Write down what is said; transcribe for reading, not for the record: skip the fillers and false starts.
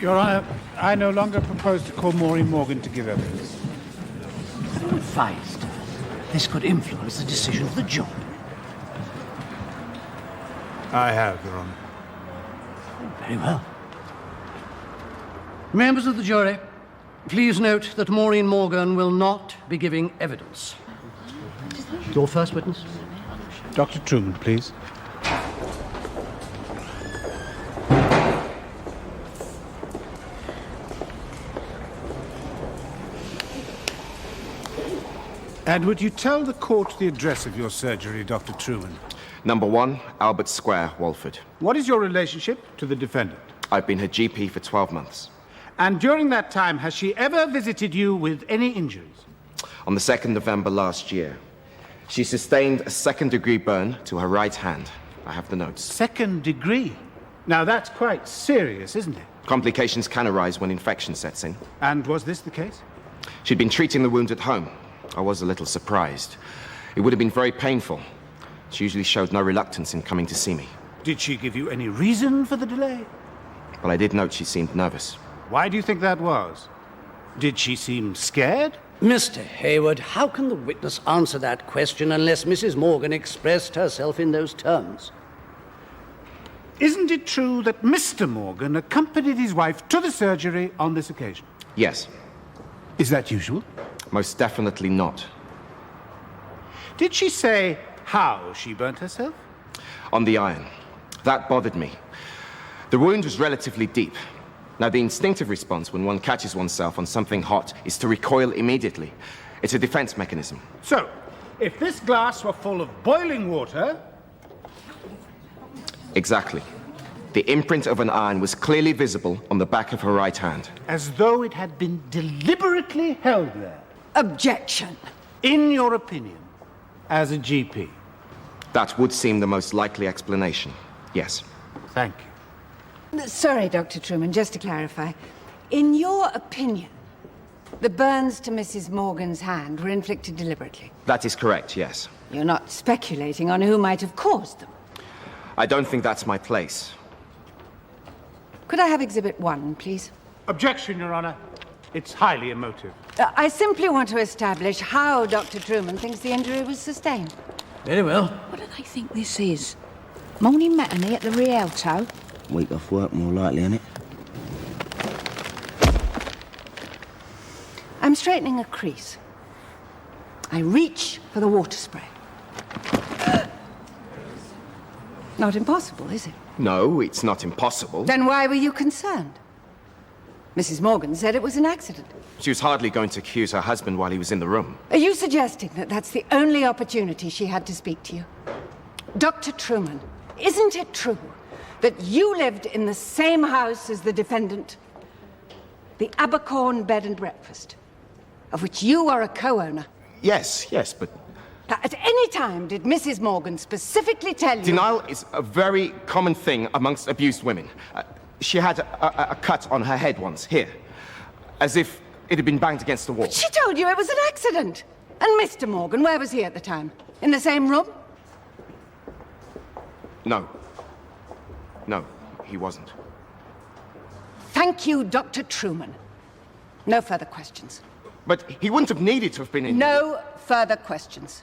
Your Honor, I no longer propose to call Maureen Morgan to give evidence. I'm advised this could influence the decision of the jury. I have, Your Honor. Very well. Members of the jury, please note that Maureen Morgan will not be giving evidence. Your first witness? Dr. Truman, please. And would you tell the court the address of your surgery, Dr. Truman? Number 1, Albert Square, Walford. What is your relationship to the defendant? I've been her GP for 12 months. And during that time, has she ever visited you with any injuries? On the 2nd November last year, she sustained a second-degree burn to her right hand. I have the notes. Second degree? Now that's quite serious, isn't it? Complications can arise when infection sets in. And was this the case? She'd been treating the wound at home. I was a little surprised. It would have been very painful. She usually showed no reluctance in coming to see me. Did she give you any reason for the delay? But I did note she seemed nervous. Why do you think that was? Did she seem scared? Mr. Hayward, how can the witness answer that question unless Mrs. Morgan expressed herself in those terms? Isn't it true that Mr. Morgan accompanied his wife to the surgery on this occasion? Yes. Is that usual? Most definitely not. Did she say how she burnt herself? On the iron. That bothered me. The wound was relatively deep. Now, the instinctive response when one catches oneself on something hot is to recoil immediately. It's a defense mechanism. So, if this glass were full of boiling water... Exactly. The imprint of an iron was clearly visible on the back of her right hand. As though it had been deliberately held there. Objection. In your opinion, as a GP? That would seem the most likely explanation. Yes. Thank you. Sorry, Dr. Truman, just to clarify. In your opinion, the burns to Mrs. Morgan's hand were inflicted deliberately? That is correct, yes. You're not speculating on who might have caused them? I don't think that's my place. Could I have Exhibit 1, please? Objection, Your Honor. It's highly emotive. I simply want to establish how Dr. Truman thinks the injury was sustained. Very well. What do they think this is? Morning matinee at the Rialto? Week off work, more likely, innit? I'm straightening a crease. I reach for the water spray. Not impossible, is it? No, it's not impossible. Then why were you concerned? Mrs. Morgan said it was an accident. She was hardly going to accuse her husband while he was in the room. Are you suggesting that that's the only opportunity she had to speak to you? Dr. Truman, isn't it true that you lived in the same house as the defendant? The Abercorn Bed and Breakfast, of which you are a co-owner. Yes, but... At any time did Mrs. Morgan specifically tell you... Denial is a very common thing amongst abused women. She had a cut on her head once, here. As if it had been banged against the wall. But she told you it was an accident. And Mr. Morgan, where was he at the time? In the same room? No, he wasn't. Thank you, Dr. Truman. No further questions. But he wouldn't have needed to have been in... No further questions.